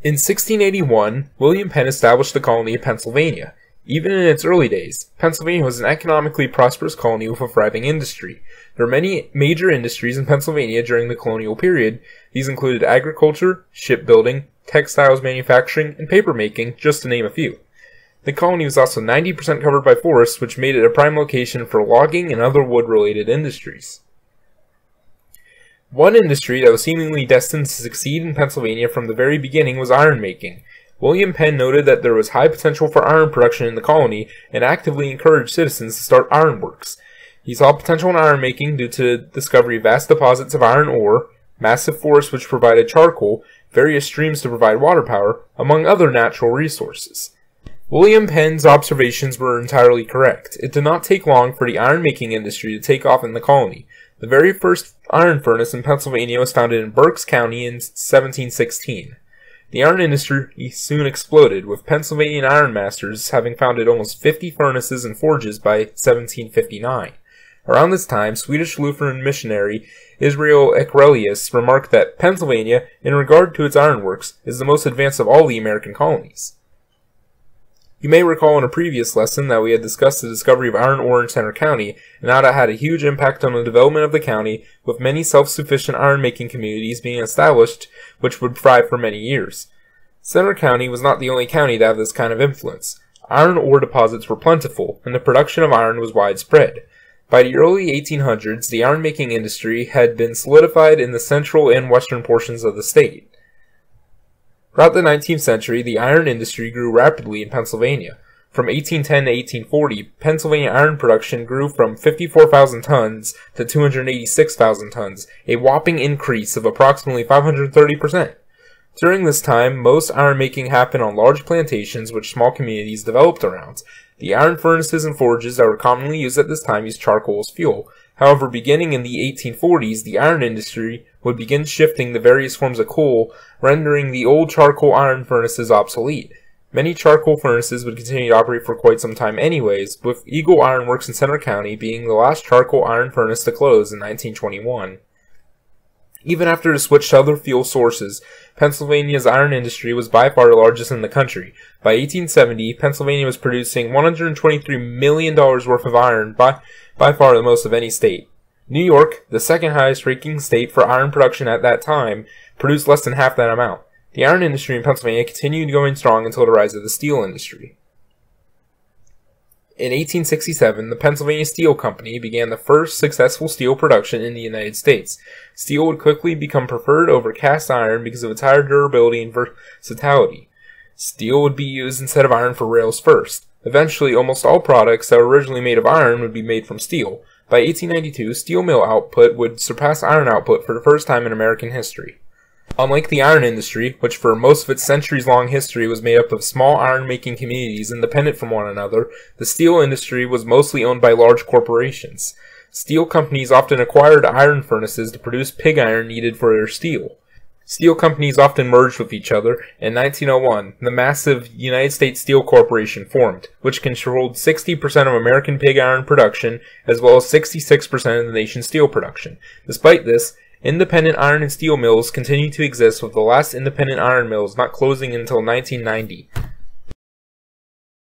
In 1681, William Penn established the colony of Pennsylvania. Even in its early days, Pennsylvania was an economically prosperous colony with a thriving industry. There were many major industries in Pennsylvania during the colonial period. These included agriculture, shipbuilding, textiles manufacturing, and papermaking, just to name a few. The colony was also 90% covered by forests, which made it a prime location for logging and other wood-related industries. One industry that was seemingly destined to succeed in Pennsylvania from the very beginning was iron making. William Penn noted that there was high potential for iron production in the colony and actively encouraged citizens to start ironworks. He saw potential in iron making due to the discovery of vast deposits of iron ore, massive forests which provided charcoal, various streams to provide water power, among other natural resources. William Penn's observations were entirely correct. It did not take long for the iron-making industry to take off in the colony. The very first iron furnace in Pennsylvania was founded in Berks County in 1716. The iron industry soon exploded, with Pennsylvania iron masters having founded almost 50 furnaces and forges by 1759. Around this time, Swedish Lutheran missionary Israel Eckerelius remarked that Pennsylvania, in regard to its ironworks, is the most advanced of all the American colonies. You may recall in a previous lesson that we had discussed the discovery of iron ore in Centre County, and how that had a huge impact on the development of the county, with many self-sufficient iron-making communities being established, which would thrive for many years. Centre County was not the only county to have this kind of influence. Iron ore deposits were plentiful, and the production of iron was widespread. By the early 1800s, the iron-making industry had been solidified in the central and western portions of the state. Throughout the 19th century, the iron industry grew rapidly in Pennsylvania. From 1810 to 1840, Pennsylvania iron production grew from 54,000 tons to 286,000 tons, a whopping increase of approximately 530%. During this time, most iron making happened on large plantations which small communities developed around. The iron furnaces and forges that were commonly used at this time used charcoal as fuel. However, beginning in the 1840s, the iron industry would begin shifting the various forms of coal, rendering the old charcoal iron furnaces obsolete. Many charcoal furnaces would continue to operate for quite some time anyways, with Eagle Iron Works in Centre County being the last charcoal iron furnace to close in 1921. Even after the switch to other fuel sources, Pennsylvania's iron industry was by far the largest in the country. By 1870, Pennsylvania was producing $123 million worth of iron, by far the most of any state. New York, the second highest ranking state for iron production at that time, produced less than half that amount. The iron industry in Pennsylvania continued going strong until the rise of the steel industry. In 1867, the Pennsylvania Steel Company began the first successful steel production in the United States. Steel would quickly become preferred over cast iron because of its higher durability and versatility. Steel would be used instead of iron for rails first. Eventually, almost all products that were originally made of iron would be made from steel. By 1892, steel mill output would surpass iron output for the first time in American history. Unlike the iron industry, which for most of its centuries-long history was made up of small iron-making communities independent from one another, the steel industry was mostly owned by large corporations. Steel companies often acquired iron furnaces to produce pig iron needed for their steel. Steel companies often merged with each other. In 1901, the massive United States Steel Corporation formed, which controlled 60% of American pig iron production, as well as 66% of the nation's steel production. Despite this, independent iron and steel mills continue to exist, with the last independent iron mills not closing until 1990.